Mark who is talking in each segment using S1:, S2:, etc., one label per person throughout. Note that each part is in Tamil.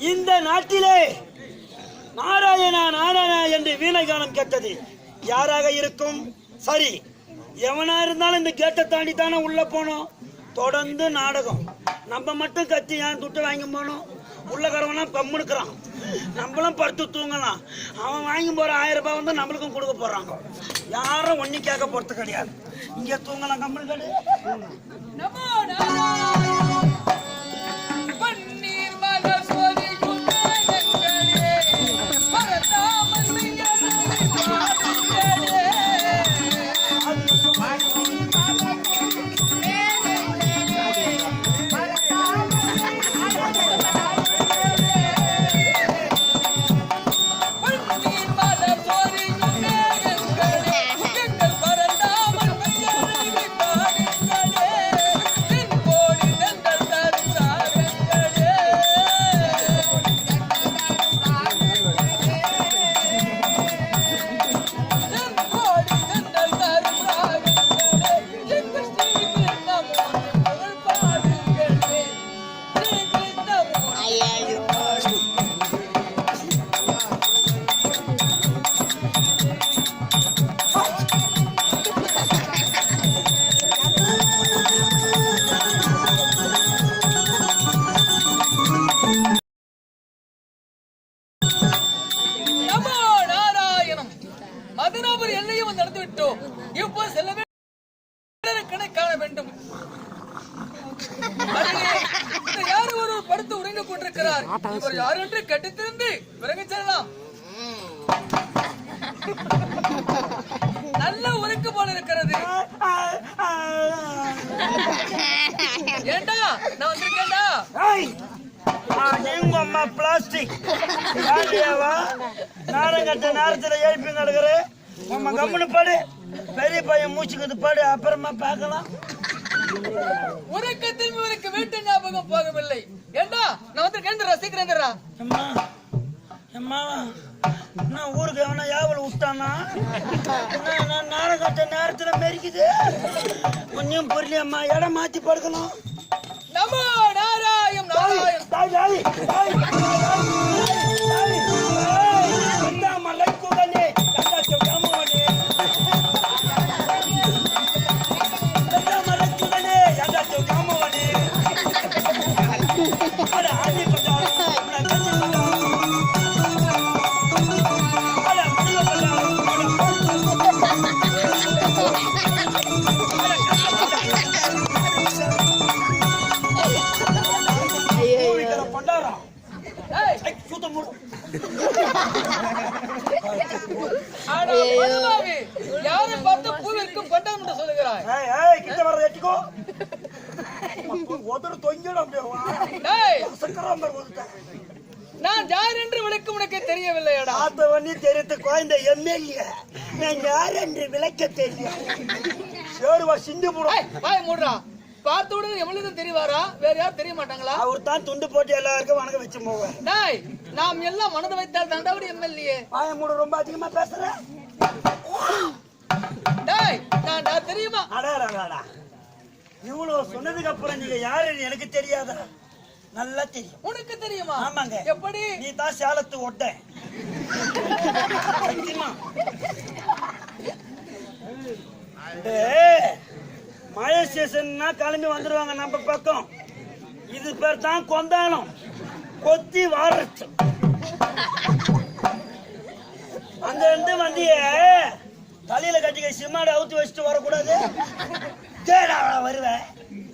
S1: இந்த நாட்டிலே நாராயணா நாராயணா என்று வீணகானம் கேட்டது யாராக இருக்கும்? சரி, எவனா இருந்தாலும் இந்த கேட்டை தாண்டி தானே உள்ள போனோம். தொடர்ந்து நாடகம். நம்ம மட்டும் கத்தி ஏன் துட்டு வாங்கி போனோம்? உள்ள கரவனா பம்முனுக்குறான். நம்மளும் படுத்து தூங்கலாம். அவன் வாங்கி போற 1000 ரூபாய் வந்து நம்மளுக்கும் கொடுக்க போறாங்க. யாரும் ஒண்ணு கேட்க போறது கிடையாது. இங்க தூங்கலாம் கம்பெனி கிடையாது.
S2: நல்ல உருக்கு போல இருக்கிறது. ஏண்டா நான் வந்திருக்கேன்டா.
S1: நீங்க அம்மா பிளாஸ்டிக் நானும் கட்ட நேரத்தில் எழுப்பி நடக்கிறேன். உங்க கம்முன்னு பாடு. பெரிய பையன் மூச்சுக்குது பாடு. அப்புறமா பார்க்கலாம்.
S2: உறக்கத்தில் உனக்கு வீட்டு ஞாபகம் போகவில்லை. ஏண்டா நான் வந்திருக்கேன். ரசிக்கிறேன்டா.
S1: அம்மா நான் ஊருக்கு எவனா யாவல் விட்டானா? நானும் கட்ட நேரத்தில் மெரிக்குது. கொஞ்சம் புரியலையம்மா. இடம் மாத்தி படுக்கணும்.
S2: நமோ நாராயண் நாராயண் யாரை பார்த்து பூவிற்கும் பட்டம் என்று சொல்லுகிறாய். நான் யார் என்று விளக்க உனக்கு தெரியவில்லையடா.
S1: தெரிந்து குழந்தை எம்எல்ஏ நான் யார் என்று விளக்க தெரியும். சிந்து
S2: மூடுறா. பார்த்தவுடன் எவ்வளவு தெரிவாரா? வேற யாரும் தெரிய மாட்டாங்களா?
S1: அவர் தான் துண்டு போட்டு எல்லாருக்கும் வணக்கம் வச்சு போவேன்.
S2: நாம் எல்லாம் மனதை வைத்தால் தண்டாவுடைய எம்எல்ஏ.
S1: மூடு ரொம்ப அதிகமா பேசுறேன்.
S2: நான் தெரியுமா?
S1: அடாடா இவ்வளவு சொன்னதுக்கு அப்புறம் நீங்க யாருன்னு எனக்கு தெரியாதா? நல்லா தெரியும்.
S2: உனக்கு தெரியுமா?
S1: ஆமாங்க.
S2: எப்படி?
S1: நீ தான் சேலத்து ஒட்ட. மழை ஸ்டேஷன்னா கிளம்பி வந்துருவாங்க நம்ம பக்கம். இது பேர் தான் கொந்தானம். கொத்தி வாரச்சு. அங்க இருந்து வந்திய தலையில கட்டிக்க சிமாடி அவுத்து வச்சுட்டு வரக்கூடாது. வருவேன்.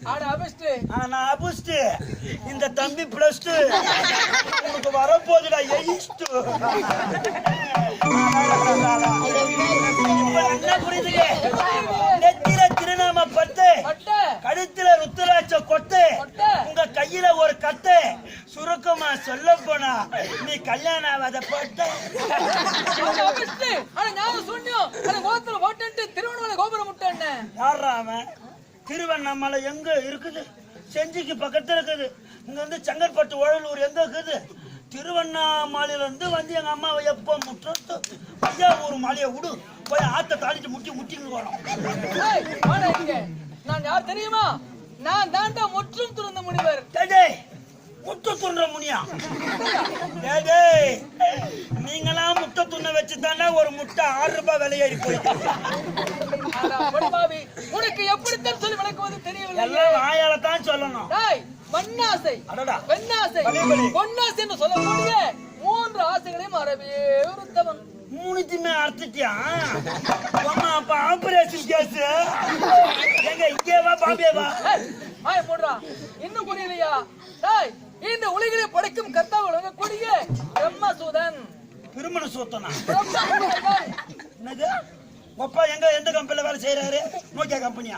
S1: நான் அபிஸ்ட். இந்த தம்பி பிளஸ் 2 உனக்கு வரப்போதுடா. என்ன புரியுதுங்க? நெத்தில திருநாம பட்டு, கழுத்துல ருத்ராட்ச கொட்டு, உங்க கையில ஒரு கட்டு. சுருக்கமா சொல்ல போனா நீ கல்யாணம் ஆகாத பட்டு.
S2: திருவண்ணாமலை கோபுரம் முட்டேன்.
S1: யாரா அவன்? திருவண்ணாமலை எங்க இருக்குது? செஞ்சிக்கு பக்கத்துல இருக்குது. இங்க வந்து செங்கற்பட்டு உழலூர் எங்க இருக்குது? திருவண்ணாமலையில இருந்து வந்து எங்க அம்மாவை எப்ப முற்றது ஐயா ஒரு மலையை விடு போய் ஆத்த தாளிட்டு முட்டிங்க வரோம்.
S2: நான் யார் தெரியுமா? நான் தாண்டா முற்றும் துறந்த முனிவர்.
S1: டேய் முட்டை துண்ற முனியா? டேய் நீங்களாம் முட்டை துண்ண வச்சு தானே ஒரு முட்டை 6 ரூபாய் விலையேறி போயிட்டு.
S2: பாவி, உனக்கு எப்படித்தான் சொல்லி விளக்குவது தெரியவில்லை.
S1: எல்லாம் வாயால தான் சொல்லணும்.
S2: டேய் மண்ணாசை, பெண்ணாசை, பொன்னாசை என்று சொல்லக்கூடிய 3 ஆசைகளையும் அறவே ஒருத்தவன்.
S1: 3த்தையுமே அறுத்துட்டியா? அம்மா அப்ப ஆபரேஷன் கேஸ் எங்க இங்கேவா பாம்பேவா?
S2: போடுறா, இன்னும் புரியலையா? டேய் இந்த உலகிலே படைக்கும் கர்த்தாவை வழங்கக்கூடிய பிரம்மசூதன்.
S1: திருமண சூத்தனா?
S2: பிரம்மசூதன்.
S1: என்னது? அப்பா எங்க எந்த கம்பெனில வேலை செய்யறாரு? நோக்கியா கம்பெனியா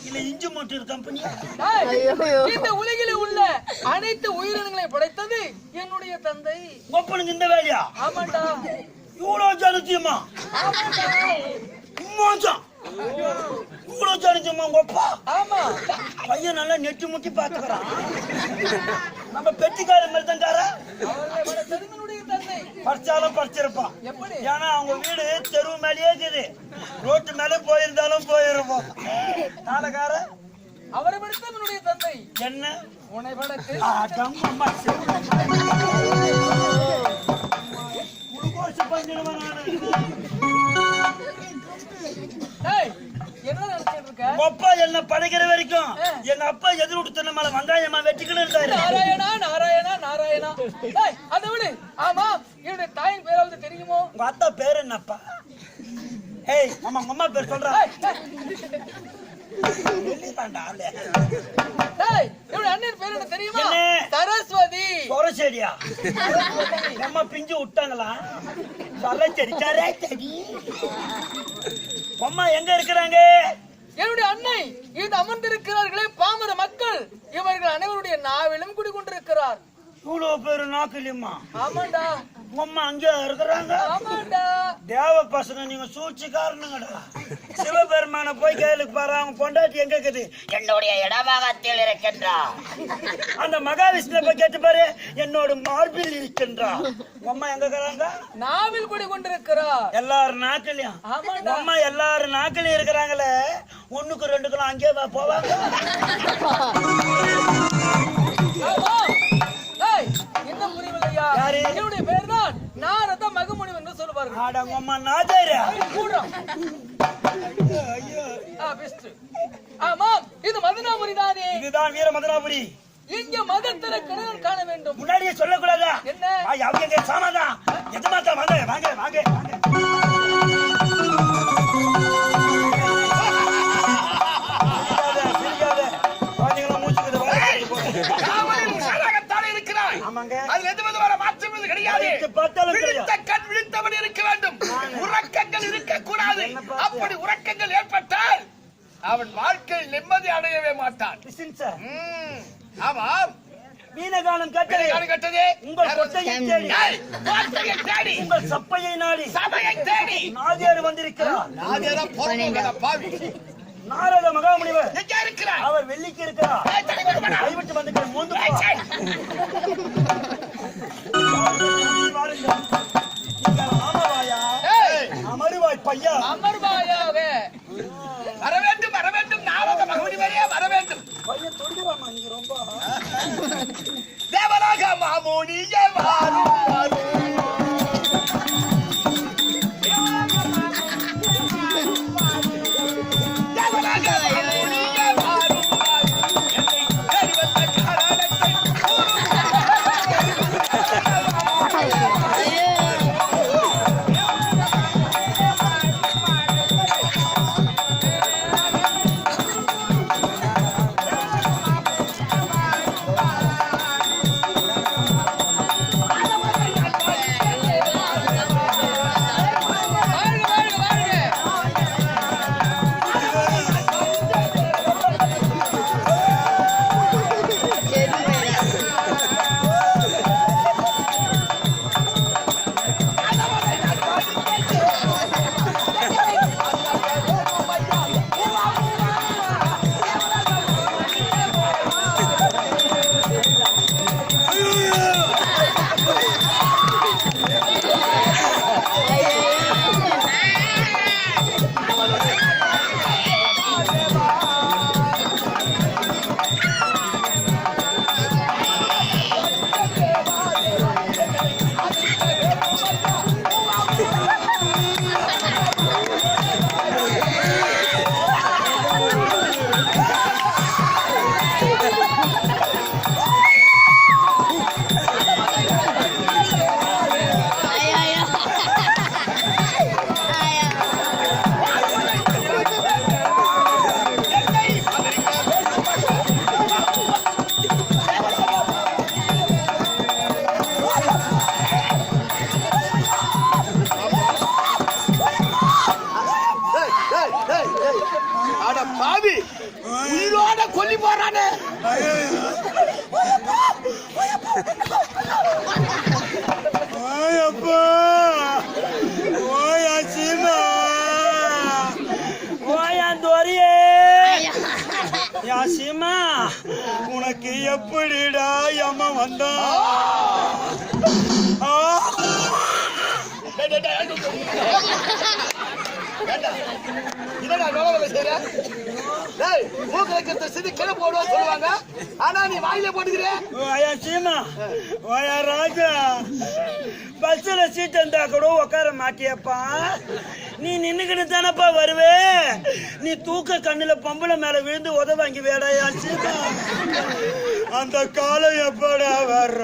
S1: இல்ல இஞ்சி மோட்டர் கம்பெனியா?
S2: இந்த உலகிலே உள்ள அனைத்து உயிரினங்களையும் படைத்தது என்னுடைய தந்தை.
S1: ஒப்பனுக்கு இந்த வேலையா?
S2: ஆமாண்டா.
S1: இவ்வளவு ஜனத்தியமா?
S2: ஆமாண்டா.
S1: இவ்வளவு ஜனத்தியமா ஒப்பா?
S2: ஆமா.
S1: பையன் நல்லா நெட்டி முட்டி பாத்துக்கிறான். நம்ம பெட்டிக்கார மாதிரி தான் கார. படிச்சாலும் படிச்சிருப்பான். ஏன்னா அவங்க வீடு தெருவு மேலேயே இருக்குது. ரோட்டு மேல போயிருந்தாலும் போயிருப்போம். நாடகார
S2: அவரை படித்த என்னுடைய தந்தை.
S1: என்ன
S2: உன்னை படைத்து
S1: பண்ணிடுவேன் நானு.
S2: என்ன நினைச்சிட்டு இருக்க?
S1: அப்பா என்ன படைக்கிற வரைக்கும் எங்க அப்பா எதிர் விட்டு மேல வெங்காயமா வெட்டிக்கணும் இருந்தாரு.
S2: நாராயணா நாராயணா நாராயணா. அதை விடு. ஆமா, என்னுடைய தாயின் பேராவது தெரியுமோ?
S1: உங்க அத்தா பேரு என்னப்பா? ஏய் அம்மா அம்மா பேர் சொல்றா.
S2: அண்ணன் பேர் என்ன தெரியுமா? சரஸ்வதி.
S1: சொரச்செடியா? அம்மா பிஞ்சு விட்டாங்களா? சொரச்செடி. அம்மா எங்க இருக்கிறாங்க?
S2: என்னுடைய அன்னை இது அமர்ந்திருக்கிறார்களே பாமர மக்கள், இவர்கள் அனைவருடைய நாவிலும் குடிக்கொண்டிருக்கிறார்.
S1: இவ்வளவு பேரு நாக்கிலியம்மா?
S2: ஆமாண்டா.
S1: அம்மா அங்கே இருக்கிறாங்க.
S2: ஆமாண்டா.
S1: தேவ பசங்க நீங்க சூழ்ச்சி காரணங்கடா. சிவபெருமான போய் கேளுக்கு பாரு, அவங்க பொண்டாட்டி எங்க இருக்குது?
S3: என்னுடைய இடபாகத்தில் இருக்கின்றா.
S1: அந்த மகாவிஷ்ணு போய் கேட்டு பாரு, என்னோட மார்பில் இருக்கின்றா. அம்மா எங்க இருக்கிறாங்க?
S2: நாவில் குடி கொண்டிருக்கிறார்.
S1: எல்லாரும் நாக்கிலையும்? அம்மா எல்லாரும் நாக்கிலையும் இருக்கிறாங்களே, 1க்கு 2க்கு அங்கே போவாங்க.
S2: என்ன புரியவில்லையா? என்னுடைய பேர் தான் நாரத மகமுனிவன் என்று சொல்லுவார்கள்.
S1: ஆடங்க அம்மா நாதேரா.
S2: ஆமாம், இது மதனாபுரி தானே?
S1: இதுதான் வீர மதனாபுரி.
S2: இங்க மதத்தில கிணறு காண வேண்டும்.
S1: முன்னாடியே சொல்லக்கூடாதா?
S2: என்ன?
S1: அவங்க சாமாதான் எஜமாத்தா. வாங்க வாங்க வாங்க வாங்க.
S4: அதுல எந்த விதமான மாற்றம் கிடையாது. விழித்தபடி இருக்க வேண்டும். உறக்கங்கள் இருக்கக்கூடாது. அப்படி உறக்கங்கள் ஏற்பட்டால் அவன் வாழ்க்கையில் நிம்மதி அடையவே மாட்டான். ஆமா,
S1: மீனகாலம் கேட்டது உங்கள் கொட்டையை தேடி, உங்கள் சப்பையை நாடி,
S4: சபையை தேடி
S1: நாதியார் வந்திருக்கிறார்.
S4: நாதியாரா போறோம் பாவி.
S1: நாரத மகாமுனிவர்
S4: எங்க இருக்கிறார்?
S1: அவர் வெள்ளிக்கு இருக்கிறார். கைவிட்டு வந்துக்கிறேன். மூந்து அமருவாய் பையா,
S2: அமர்வாயாக
S4: வர வேண்டும், வர வேண்டும். நாரத மகாமுனிவரே வர வேண்டும்.
S1: பையன் தொடுவாமா நீங்க ரொம்ப.
S4: தேவராக மாமுனியே வாரும் வாரும். உயிரோட கொல்லி போறானே.
S1: ஓயப்பா ஓயா சீமா ஓயா தோரியே யா சீமா உனக்கு எப்படிடா அம்மா வந்தா
S4: என்னடா நோவல செய்ற? டேய் மூக்கு வைக்கிறத சிதி கீழே போடுவான்னு சொல்லுவாங்க. ஆனா நீ வாயில போட்டுக்கிற.
S1: ஓயா சீமா ஓயா ராஜா பஸ்ல சீட் இருந்தா கூட உட்கார மாட்டியப்பா. நீ நின்னுக்கிட்டு தானப்பா வருவே. நீ தூக்க கண்ணுல பொம்பளை மேல விழுந்து உதவாங்கி வேடையா சீமா. அந்த காலம் எப்படா வர்ற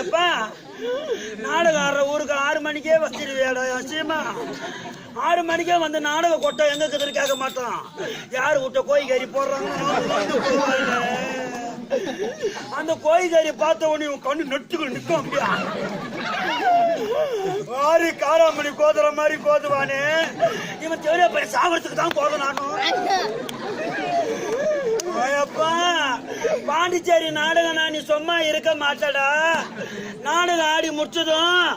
S1: எப்பா நாடகம் ஆடுற ஊருக்கு 6 மணிக்கே வச்சிருவேடா சீமா. 6 மணிக்கே வந்து நாடக கொட்டை எங்க இருக்குதுன்னு கேட்க மாட்டான். யாரு விட்ட கோழிக்கறி போடுறாங்க அந்த கோழிக்கறி பார்த்த உடனே உன் கண்ணு நெட்டுக்கு நிற்கும். அப்படியா ஆறு காராமணி கோதுற மாதிரி கோதுவானே. இவன் தெரிய போய் சாவறதுக்கு தான் கோதனானும். அப்பா பாண்டிச்சேரி நாடகம் நான் நீ சும்மா இருக்க மாட்டடா. நாடகம் ஆடி முடிச்சதும்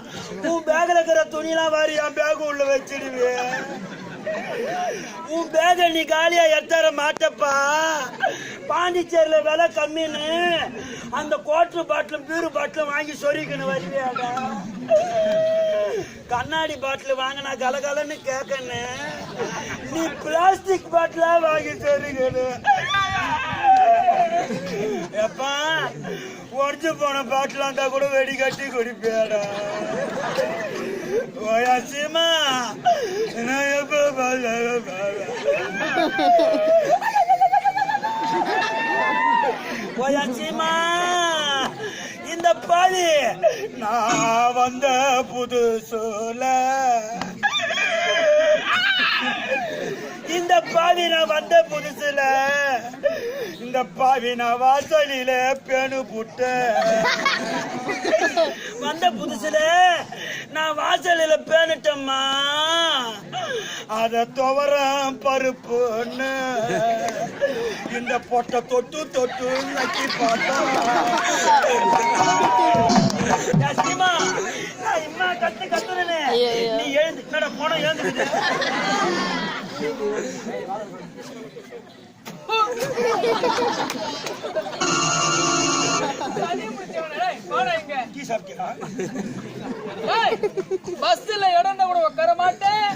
S1: உன் பேக்ல இருக்கிற துணியெல்லாம் வாரி என் பேக் உள்ள வச்சிடுவேன். உன் பேக நீ காலியா எடுத்துற மாட்டப்பா. பாண்டிச்சேரியில விலை கம்மின்னு அந்த குவார்டர் பாட்டிலும் பீரு பாட்டிலும் வாங்கி சொரிக்கணும் வருவியாடா. கண்ணாடி பாட்டில் வாங்கினா கலகலன்னு கேட்கணும். நீ பிளாஸ்டிக் பாட்டிலா வாங்கி சொரிக்கணும். எப்பா உடஞ்சு போன பாட்டில் இருந்தா கூட வெடி கட்டி குடிப்பேடா. ஓயாசிமா நான் எப்ப ஓயாசிமா இந்த பாதி நான் வந்த புதுசுல இந்த பாவி நான் வந்த புதுசுல இந்த பாவி நான் வாசலில பேணு புட்ட வந்த புதுசுல நான் வாசலில பேணுட்டம்மா. அத துவரம் பருப்புன்னு இந்த பொட்டை தொட்டு தொட்டு நக்கி பார்த்தா இம்மா கத்து கத்துறனே. நீ எழுந்து நட போன எழுந்துக்கிட்டு
S2: பஸ்ல இடம் கூட உட்கார மாட்டேன்.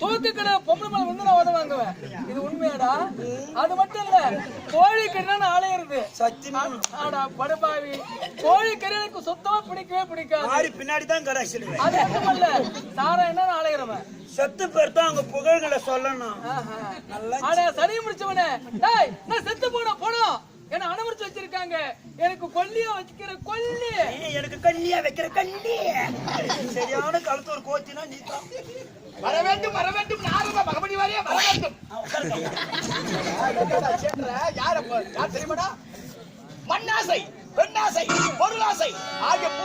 S2: தூக்கு கடை பொம்பளை மேல வந்து நான் உதவ வாங்குவேன். இது உண்மையாடா? அது மட்டும் இல்ல கோழி கறினா ஆலையிறது
S1: சத்தியமா
S2: படுபாவி. கோழி கறி எனக்கு சுத்தமா பிடிக்கவே பிடிக்காது.
S1: பின்னாடி தான் கடை.
S2: அது மட்டும் இல்ல சாரா என்ன ஆலையிறவன்
S1: செத்து பேர் தான் அவங்க புகழ்களை சொல்லணும்.
S2: ஆனா சரி முடிச்சவனே நான் செத்து போனோம் என்ன அனுமதிச்சு வச்சிருக்காங்க. எனக்கு கொல்லியா வச்சுக்கிற கொல்லி,
S1: எனக்கு கல்லியா வைக்கிற கல்லி. சரியான கழுத்தூர் கோச்சினா நீ தான்.
S4: வர வேண்டும் நாரத மகமணி வாரியே வர வேண்டும். யார் தெரியுமாடா? மண்ணாசை, பெண்ணாசை, பொருளாசை ஆகிய